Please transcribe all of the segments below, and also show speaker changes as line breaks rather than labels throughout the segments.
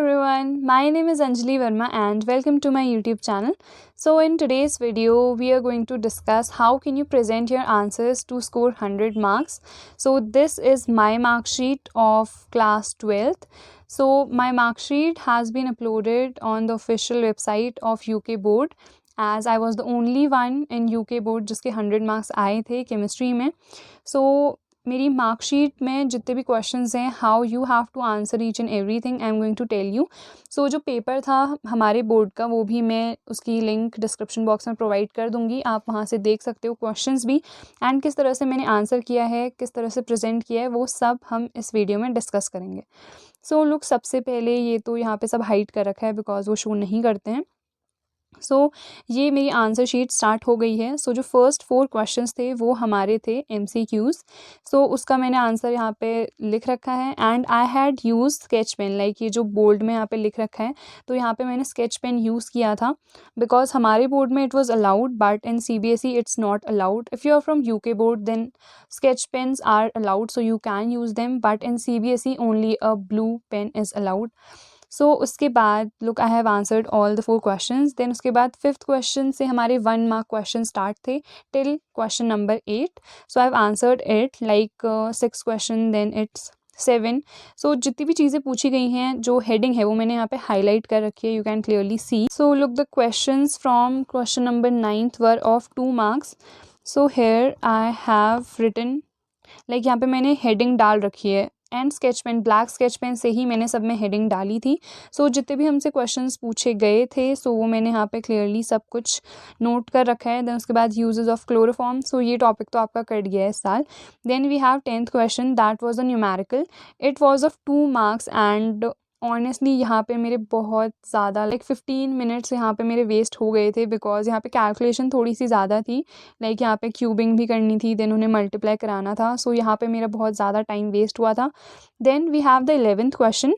everyone, my name is Anjali Verma and welcome to my YouTube channel. So in today's video, we are going to discuss how can you present your answers to score 100 marks. So this is my mark sheet of class 12th. So my mark sheet has been uploaded on the official website of UK board as I was the only one in UK board जिसके 100 marks आए थे chemistry में. So मेरी marksheet में जितने भी questions हैं how you have to answer each and everything I am going to tell you. So जो पेपर था हमारे बोर्ड का वो भी मैं उसकी लिंक डिस्क्रिप्शन बॉक्स में प्रोवाइड कर दूंगी. आप वहाँ से देख सकते हो क्वेश्चंस भी एंड किस तरह से मैंने आंसर किया है, किस तरह से प्रेजेंट किया है, वो सब हम इस वीडियो में डिस्कस करेंगे. सो लुक, सबसे पहले ये तो यहाँ पे सब हाइड कर रखा है बिकॉज वो शो नहीं करते हैं. सो ये मेरी आंसर शीट स्टार्ट हो गई है. सो जो फर्स्ट 4 क्वेश्चंस थे वो हमारे थे MCQs. सो उसका मैंने आंसर यहाँ पे लिख रखा है and I had use sketch pen. Like ये जो बोल्ड में यहाँ पे लिख रखा है तो यहाँ पे मैंने स्केच पेन यूज़ किया था बिकॉज हमारे बोर्ड में it was allowed but in CBSE it's not allowed. If you are from UK board then sketch pens are allowed so you can use them, but in CBSE only a blue pen is allowed. So उसके बाद look I have answered all the 4 questions. Then उसके बाद 5th question से हमारे 1 mark question start थे till question number 8. So I have answered it like 6 question then it's 7. So जितनी भी चीज़ें पूछी गई हैं जो हेडिंग है वो मैंने यहाँ पे हाईलाइट कर रखी है, you can clearly see. So look the questions from question number 9th were of 2 marks. So here I have written like यहाँ पे मैंने हेडिंग डाल रखी है and sketch pen, black sketch pen से ही मैंने सब में हेडिंग डाली थी. सो जितने भी हमसे क्वेश्चंस पूछे गए थे सो वो मैंने यहाँ पे क्लियरली सब कुछ नोट कर रखा है. देन उसके बाद यूजेस ऑफ क्लोरोफॉर्म. सो ये टॉपिक तो आपका कट गया है इस साल. Then we have 10th question that was a numerical. It was of 2 marks and honestly यहाँ पे मेरे बहुत ज़्यादा लाइक 15 मिनट्स यहाँ पे मेरे वेस्ट हो गए थे बिकॉज यहाँ पे कैलकुलेशन थोड़ी सी ज़्यादा थी. लाइक यहाँ पे क्यूबिंग भी करनी थी, देन उन्हें मल्टीप्लाई कराना था. सो यहाँ पे मेरा बहुत ज़्यादा टाइम वेस्ट हुआ था. Then we have the 11th question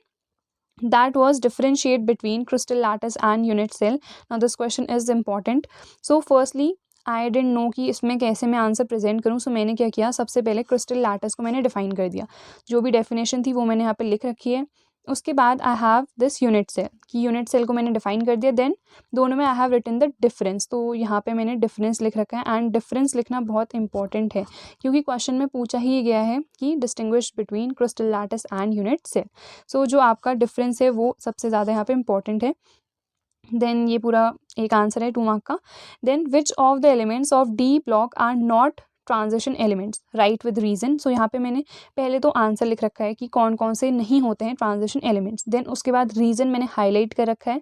that was differentiate between crystal lattice and unit cell. Now this question is important. So firstly I don't know कि इसमें कैसे मैं आंसर प्रेजेंट करूँ. सो मैंने क्या किया, सबसे पहले क्रिस्टल लैटिस को मैंने डिफाइन कर दिया. जो भी डेफिनेशन थी वो मैंने यहाँ पे लिख रखी है. उसके बाद I have this unit cell कि यूनिट सेल को मैंने डिफाइन कर दिया. देन दोनों में I have written the difference. तो यहाँ पे मैंने डिफरेंस लिख रखा है एंड डिफरेंस लिखना बहुत इंपॉर्टेंट है क्योंकि क्वेश्चन में पूछा ही गया है कि distinguish between crystal lattice and unit cell. So जो आपका डिफरेंस है वो सबसे ज़्यादा यहाँ पे इंपॉर्टेंट है. देन ये पूरा एक आंसर है 2 mark का. Then which of the elements of D block are not transition elements, right with reason. So यहाँ पे मैंने पहले तो आंसर लिख रखा है कि कौन कौन से नहीं होते हैं ट्रांजिशन एलिमेंट्स. देन उसके बाद रीज़न मैंने हाईलाइट कर रखा है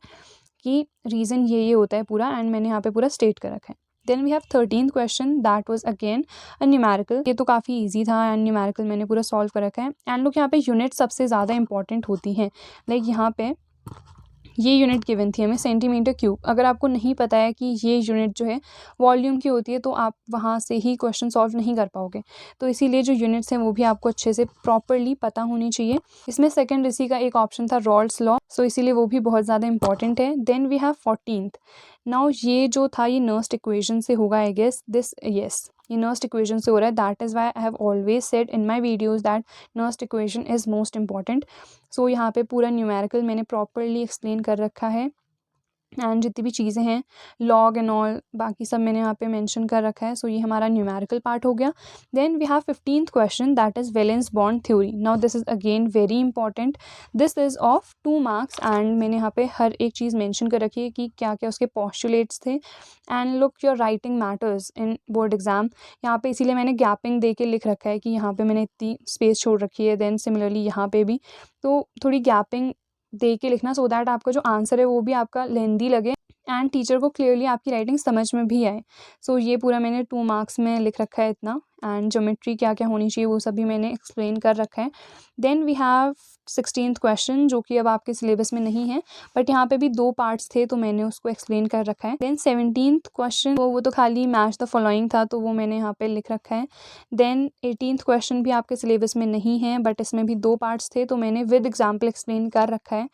कि रीज़न ये होता है पूरा एंड मैंने यहाँ पे पूरा स्टेट कर रखा है. Then we have 13th question that was again a numerical. ये तो काफ़ी इजी था एंड न्यूमेरिकल मैंने पूरा सॉल्व कर रखा है. एंड लोग यहाँ पे यूनिट सबसे ज़्यादा इंपॉर्टेंट होती हैं. लाइक यहाँ पे ये यूनिट गिवन थी हमें सेंटीमीटर क्यूब. अगर आपको नहीं पता है कि ये यूनिट जो है वॉल्यूम की होती है तो आप वहाँ से ही क्वेश्चन सॉल्व नहीं कर पाओगे. तो इसीलिए जो यूनिट्स हैं वो भी आपको अच्छे से प्रॉपरली पता होनी चाहिए. इसमें सेकंड इसी का एक ऑप्शन था रॉल्स लॉ. सो इसीलिए वो भी बहुत ज़्यादा इंपॉर्टेंट है. Then we have 14th. Now ये जो था ये नर्स्ट इक्वेशन से होगा आई गेस दिस. येस, ये नर्स्ट इक्वेशन से हो रहा है. That is why I have always said in my videos that Nernst equation is most important. So यहाँ पे पूरा न्यूमेरिकल मैंने प्रॉपरली एक्सप्लेन कर रखा है एंड जितनी भी चीज़ें हैं लॉग एंड ऑल बाकी सब मैंने यहाँ पे मेंशन कर रखा है. सो ये हमारा न्यूमेरिकल पार्ट हो गया. Then we have 15th question that is valence bond theory. Now this is again very important. This is of 2 marks and मैंने यहाँ पे हर एक चीज़ मेंशन कर रखी है कि क्या क्या उसके पोस्टुलेट्स थे. And look your writing matters in board exam. यहाँ पे इसीलिए मैंने गैपिंग दे के लिख रखा है कि यहाँ पे मैंने इतनी स्पेस छोड़ रखी है. देन सिमिलरली यहाँ पे भी तो थोड़ी गैपिंग दे के लिखना सो दैट आपका जो आंसर है वो भी आपका लेंदी लगे एंड टीचर को क्लियरली आपकी राइटिंग समझ में भी आए. सो ये पूरा मैंने 2 marks में लिख रखा है इतना. एंड ज्योमेट्री क्या क्या होनी चाहिए वो सभी मैंने एक्सप्लेन कर रखा है. Then we have 16th question जो कि अब आपके सिलेबस में नहीं है बट यहाँ पे भी 2 पार्ट्स थे तो मैंने उसको एक्सप्लेन कर रखा है. देन 17th क्वेश्चन वो तो खाली मैच द फॉलोइंग था तो वो मैंने यहाँ पे लिख रखा है. देन 18th क्वेश्चन भी आपके सिलेबस में नहीं है बट इसमें भी 2 पार्ट्स थे तो मैंने विद एग्जाम्पल एक्सप्लेन कर रखा है.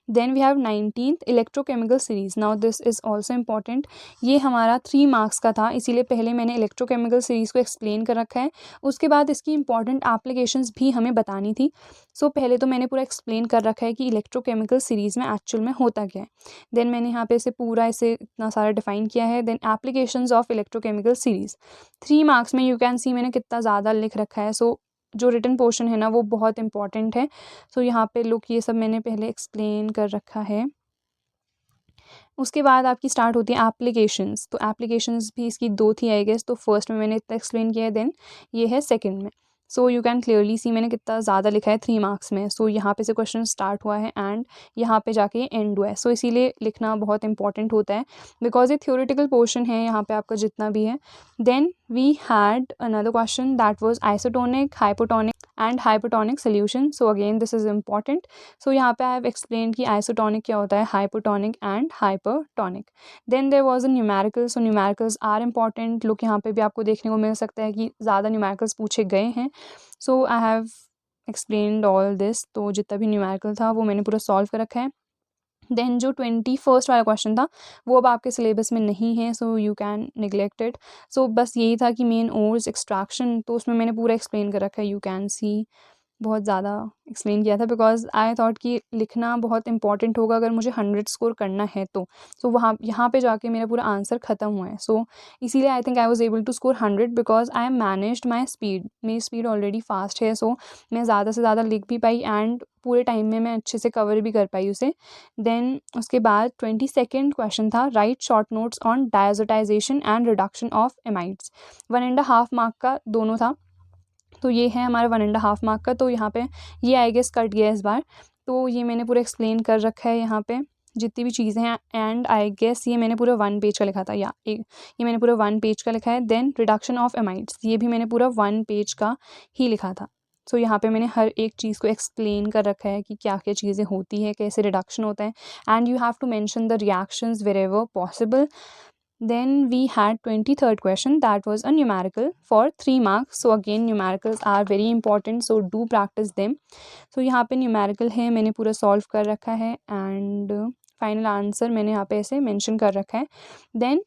Then we have 19th electrochemical series. Now this is also important. ये हमारा 3 marks का था इसीलिए पहले मैंने इलेक्ट्रोकेमिकल सीरीज़ को एक्सप्लेन कर रखा है. उसके बाद इसकी इंपॉर्टेंट एप्लीकेशंस भी हमें बतानी थी. सो पहले तो मैंने पूरा एक्सप्लेन कर रखा है कि इलेक्ट्रोकेमिकल सीरीज़ में एक्चुअल में होता क्या है। देन मैंने यहाँ पे इसे इतना सारा डिफाइन किया है। Then applications of electrochemical series 3 marks में यू कैन सी मैंने कितना ज़्यादा लिख रखा है। सो जो रिटन पोर्शन है ना वो बहुत इंपॉर्टेंट है। सो यहाँ पे लुक ये सब मैंने पहले एक्सप्लेन कर रखा है। उसके बाद आपकी स्टार्ट होती है एप्लीकेशंस। तो एप्लीकेशंस भी इसकी 2 थी आई गेस। तो फर्स्ट में मैंने इतना एक्सप्लेन किया है, देन ये है सेकंड में। सो यू कैन क्लियरली सी मैंने कितना ज़्यादा लिखा है 3 मार्क्स में। सो यहाँ पे से क्वेश्चन स्टार्ट हुआ है एंड यहाँ पे जाके ये एंड हुआ है। सो इसीलिए लिखना बहुत इंपॉर्टेंट होता है बिकॉज ये थ्योरेटिकल पोर्शन है यहाँ पे आपका जितना भी है। Then we had another question that was isotonic, hypotonic and hypotonic solution. So again this is important. So यहाँ पे आई हैव एक्सप्लेन कि आइसोटोनिक क्या होता है, hypotonic and hypertonic. Then there was a numerical. So numericals are important. Look यहाँ पे भी आपको देखने को मिल सकता है कि ज़्यादा न्यूमेरिकल्स पूछे गए हैं। So I have explained all this. तो जितना भी न्यूमेरिकल था वो मैंने पूरा सॉल्व कर रखा है। देन जो 21st वाला क्वेश्चन था वो अब आपके सिलेबस में नहीं है, so you can neglect it. So बस यही था कि मेन ओर्स एक्सट्रैक्शन, तो उसमें मैंने पूरा एक्सप्लेन कर रखा है। यू कैन सी बहुत ज़्यादा एक्सप्लेन किया था बिकॉज आई थॉट कि लिखना बहुत इंपॉर्टेंट होगा अगर मुझे 100 स्कोर करना है तो। सो वहाँ यहाँ पे जाके मेरा पूरा आंसर ख़त्म हुआ है। सो इसीलिए I think I was able to score 100 because I managed my speed. मेरी स्पीड ऑलरेडी फास्ट है। सो मैं ज़्यादा से ज़्यादा लिख भी पाई एंड पूरे टाइम में मैं अच्छे से कवर भी कर पाई उसे। देन उसके बाद 22nd क्वेश्चन था right short notes on डायजोटाइजेशन and reduction of amides. 1.5 mark का दोनों था। तो ये है हमारा 1.5 मार्क का। तो यहाँ पे ये आई गेस कट गया इस बार। तो ये मैंने पूरा एक्सप्लेन कर रखा है यहाँ पे जितनी भी चीज़ें हैं एंड आई गेस ये मैंने पूरा 1 पेज का लिखा था या एक ये मैंने पूरा 1 पेज का लिखा है। देन रिडक्शन ऑफ एमाइड्स ये भी मैंने पूरा 1 पेज का ही लिखा था। सो यहाँ पे मैंने हर एक चीज़ को एक्सप्लेन कर रखा है कि क्या क्या चीज़ें होती है, कैसे रिडक्शन होता है and you have to mention the reactions wherever possible. Then we had 23rd question that was a numerical for 3 marks. So again numericals are very important, so do practice them. So यहाँ पे numerical है मैंने पूरा solve कर रखा है and final answer मैंने यहाँ पे ऐसे mention कर रखा है. Then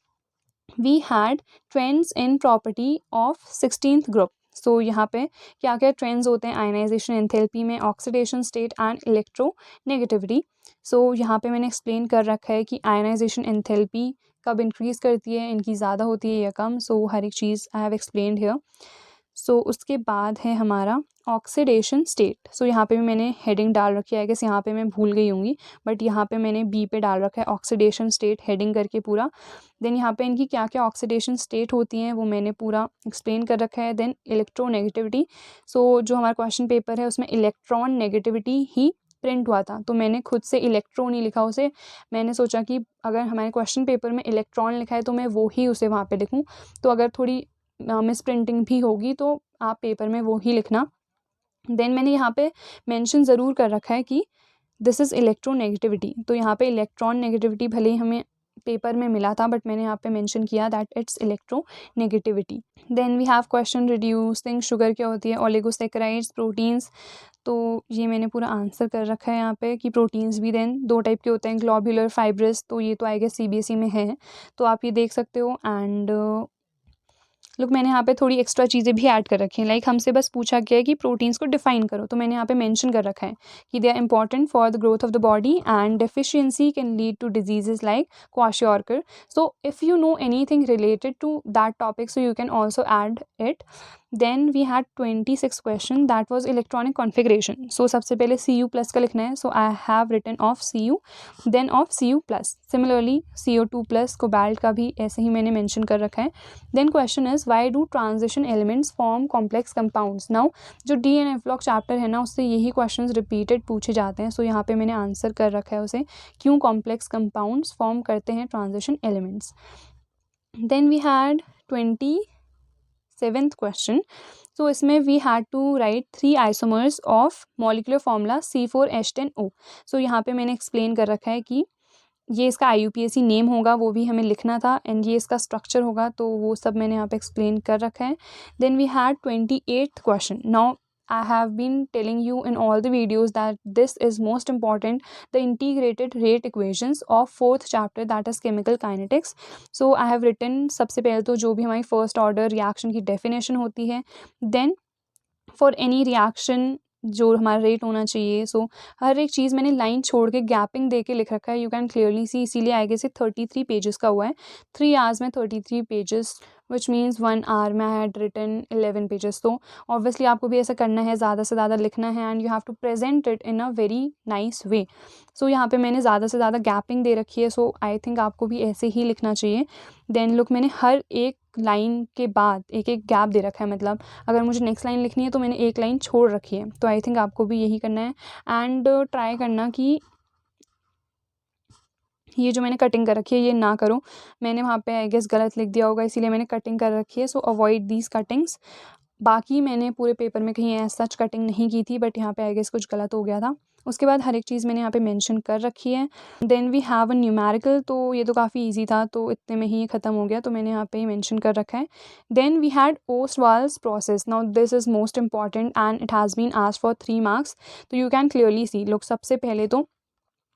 we had trends in property of 16th group. सो यहाँ पे क्या क्या ट्रेंड्स होते हैं आयनाइजेशन एंथैल्पी में, ऑक्सीडेशन स्टेट एंड इलेक्ट्रोनेगेटिविटी. सो यहाँ पे मैंने एक्सप्लेन कर रखा है कि आयनाइजेशन एंथैल्पी कब इंक्रीज़ करती है, इनकी ज़्यादा होती है या कम. सो हर एक चीज़ आई हैव एक्सप्लेन्ड हियर. सो उसके बाद है हमारा ऑक्सीडेशन स्टेट. सो यहाँ पे भी मैंने हेडिंग डाल रखी है, आई गेस यहाँ पे मैं भूल गई होंगी बट यहाँ पे मैंने बी पे डाल रखा है ऑक्सीडेशन स्टेट हेडिंग करके पूरा. देन यहाँ पे इनकी क्या क्या ऑक्सीडेशन स्टेट होती हैं वो मैंने पूरा एक्सप्लेन कर रखा है. Then electronegativity. सो जो हमारा क्वेश्चन पेपर है उसमें इलेक्ट्रॉन नेगेटिविटी ही प्रिंट हुआ था, तो मैंने खुद से इलेक्ट्रॉन ही लिखा उसे. मैंने सोचा कि अगर हमारे क्वेश्चन पेपर में इलेक्ट्रॉन लिखा है तो मैं वो ही उसे वहाँ पे लिखूँ, तो अगर थोड़ी मिस प्रिंटिंग भी होगी तो आप पेपर में वो ही लिखना. देन मैंने यहाँ पे मेंशन ज़रूर कर रखा है कि दिस इज़ इलेक्ट्रोनेगेटिविटी. तो यहाँ पे इलेक्ट्रॉन नेगेटिविटी भले ही हमें पेपर में मिला था बट मैंने यहाँ पे मेंशन किया that it's electronegativity. Then we have question reducing sugar क्या होती है, ओलिगोसैकेराइड्स, प्रोटीन्स. तो ये मैंने पूरा आंसर कर रखा है यहाँ पे कि प्रोटीन्स भी देन 2 टाइप के होते हैं, ग्लोब्यूलर, फाइब्रस. तो ये तो आई गेस सीबीएसई में है तो आप ये देख सकते हो. एंड लुक मैंने यहाँ पे थोड़ी एक्स्ट्रा चीज़ें भी ऐड कर रखी हैं. लाइक हमसे बस पूछा गया है कि प्रोटीन्स को डिफाइन करो, तो मैंने यहाँ पे मेंशन कर रखा है कि they are important for the growth of the body and deficiency can lead to diseases like kwashiorkor. So if you know anything related to that topic so you can also add it. Then we had 26 question that was electronic configuration. So सबसे पहले Cu+ का लिखना है. So I have written of Cu then of Cu+. Similarly CO2+, cobalt का भी ऐसे ही मैंने मेंशन कर रखा है. Then question is why do transition elements form complex compounds. Now जो DNF ब्लॉक चैप्टर है ना उससे यही क्वेश्चंस रिपीटेड पूछे जाते हैं. सो यहाँ पे मैंने आंसर कर रखा है उसे क्यों कॉम्प्लेक्स कंपाउंड्स फॉर्म करते हैं transition elements. Then we had 27th question. तो इसमें we had to write 3 isomers of molecular formula C4H10O. So यहाँ पे मैंने एक्सप्लेन कर रखा है कि ये इसका IUPAC नेम होगा वो भी हमें लिखना था एंड ये इसका स्ट्रक्चर होगा, तो वो सब मैंने यहाँ पे एक्सप्लेन कर रखा है. Then we had 28th question. Now I have been telling you in all the videos that this is most important, the integrated rate equations of 4th chapter that is chemical kinetics. So I have written सबसे पहले तो जो भी हमारी first order reaction की definition होती है. Then for any reaction जो हमारा रेट होना चाहिए। सो हर एक चीज़ मैंने लाइन छोड़ के गैपिंग दे के लिख रखा है, यू कैन क्लियरली सी। इसीलिए आगे से 33 पेजेस का हुआ है। 3 आवर्स में 33 पेजेस, विच मीन्स 1 आवर में आई हैड रिटन 11 पेजेस। तो ऑब्वियसली आपको भी ऐसा करना है, ज़्यादा से ज़्यादा लिखना है and you have to present it in a very nice way. So यहाँ पे मैंने ज़्यादा से ज़्यादा गैपिंग दे रखी है, सो आई थिंक आपको भी ऐसे ही लिखना चाहिए। देन लुक, मैंने हर एक लाइन के बाद एक एक गैप दे रखा है, मतलब अगर मुझे नेक्स्ट लाइन लिखनी है तो मैंने एक लाइन छोड़ रखी है। तो आई थिंक आपको भी यही करना है एंड ट्राई करना कि ये जो मैंने कटिंग कर रखी है ये ना करो। मैंने वहाँ पे आई गेस गलत लिख दिया होगा, इसीलिए मैंने कटिंग कर रखी है। सो अवॉइड दीज कटिंग्स। बाकी मैंने पूरे पेपर में कहीं ऐसा सच कटिंग नहीं की थी, बट यहाँ पे आई गेस कुछ गलत हो गया था। उसके बाद हर एक चीज़ मैंने यहाँ पे मेंशन कर रखी है। Then we have a numerical, तो ये तो काफ़ी इजी था, तो इतने में ही ख़त्म हो गया, तो मैंने यहाँ पे ही मेंशन कर रखा है। Then we had Ostwald's process. Now this is most important and it has been asked for 3 marks. तो यू कैन क्लियरली सी, लोग सबसे पहले तो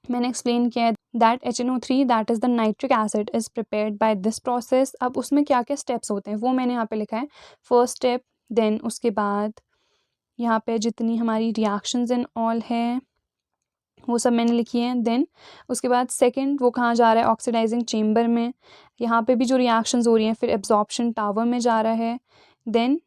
मैंने एक्सप्लेन किया है that HNO3 that is the nitric acid is prepared by this process. अब उसमें क्या क्या स्टेप्स होते हैं वो मैंने यहाँ पे लिखा है। फर्स्ट स्टेप, देन उसके बाद यहाँ पे जितनी हमारी रिएक्शंस इन ऑल है वो सब मैंने लिखी है। देन उसके बाद सेकंड, वो कहाँ जा रहा है, ऑक्सीडाइजिंग चेम्बर में। यहाँ पे भी जो रिएक्शंस हो रही हैं, फिर एब्जॉर्प्शन टावर में जा रहा है। Then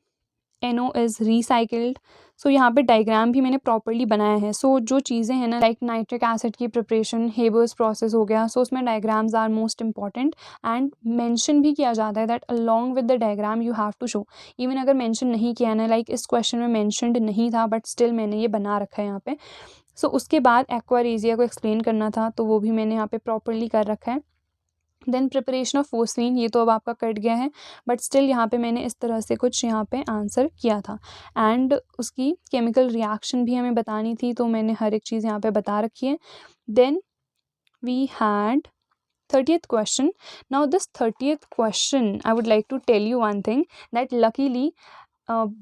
NO is recycled. So यहाँ पे डायग्राम भी मैंने प्रॉपरली बनाया है। सो जो चीज़ें हैं ना, लाइक नाइट्रिक एसिड की प्रिपरेशन, हेबर्स प्रोसेस हो गया, सो उसमें diagrams are most important and mention भी किया जाता है that along with the diagram you have to show. Even अगर मेंशन नहीं किया ना, लाइक इस क्वेश्चन में मेंशनड नहीं था, बट स्टिल मैंने ये बना रखा है यहाँ पे। सो उसके बाद एक्वारेजिया को एक्सप्लेन करना था, तो वो भी मैंने यहाँ पे प्रॉपरली कर रखा है। देन प्रिपरेशन ऑफ फोर्सलिन, ये तो अब आपका कट गया है, बट स्टिल यहाँ पे मैंने इस तरह से कुछ यहाँ पे आंसर किया था। एंड उसकी केमिकल रिएक्शन भी हमें बतानी थी, तो मैंने हर एक चीज़ यहाँ पे बता रखी है। Then we had 30th question. Now this 30th question, I would like to tell you one thing, that luckily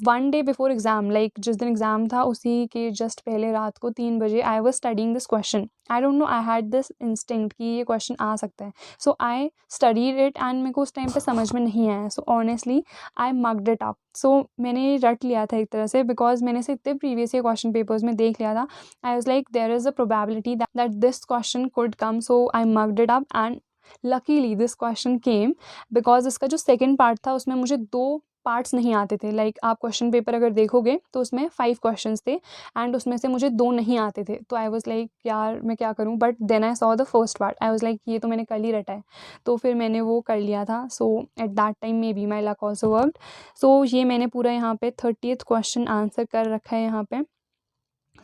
1 day before exam, like जिस दिन एग्ज़ाम था उसी के जस्ट पहले रात को 3 बजे I was studying this question. I don't know, I had this instinct कि ये क्वेश्चन आ सकता है। So I studied it and मेरे को उस टाइम पे समझ में नहीं आया। So honestly I mugged it up. So मैंने रट लिया था एक तरह से, बिकॉज मैंने से इतने प्रीवियस ईयर क्वेश्चन पेपर्स में देख लिया था। I was like there is a probability that this question could come. So I mugged it up and luckily this question came, because इसका जो सेकेंड पार्ट था उसमें मुझे 2 पार्ट्स नहीं आते थे। लाइक आप क्वेश्चन पेपर अगर देखोगे तो उसमें 5 क्वेश्चंस थे एंड उसमें से मुझे 2 नहीं आते थे। तो आई वाज लाइक यार मैं क्या करूं, but then I saw the first part, I was like ये तो मैंने कल ही रटा है, तो फिर मैंने वो कर लिया था। So at that time maybe my luck also worked. So ये मैंने पूरा यहाँ पे 30th क्वेश्चन आंसर कर रखा है यहाँ पे।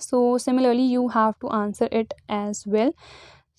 So similarly you have to answer it as well.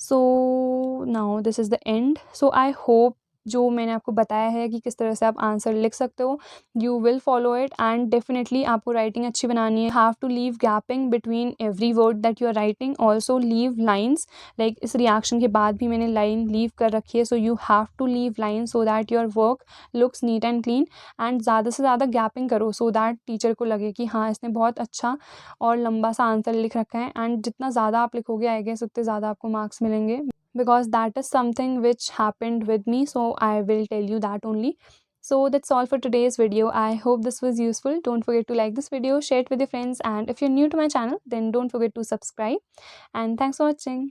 So now this is the end. So I hope जो मैंने आपको बताया है कि किस तरह से आप आंसर लिख सकते हो, you will follow it and definitely आपको राइटिंग अच्छी बनानी है। Have to leave gapping between every word that you are writing, also leave lines. Like इस रिएक्शन के बाद भी मैंने लाइन लीव कर रखी है। So you have to leave line so that your work looks neat and clean एंड ज़्यादा से ज़्यादा गैपिंग करो सो दैट टीचर को लगे कि हाँ इसने बहुत अच्छा और लंबा सा आंसर लिख रखा है। एंड जितना ज़्यादा आप लिखोगे आई गेस उतने ज़्यादा आपको मार्क्स मिलेंगे, because that is something which happened with me, so I will tell you that only. So that's all for today's video. I hope this was useful. Don't forget to like this video, share it with your friends, and if you're new to my channel then don't forget to subscribe. And thanks for watching.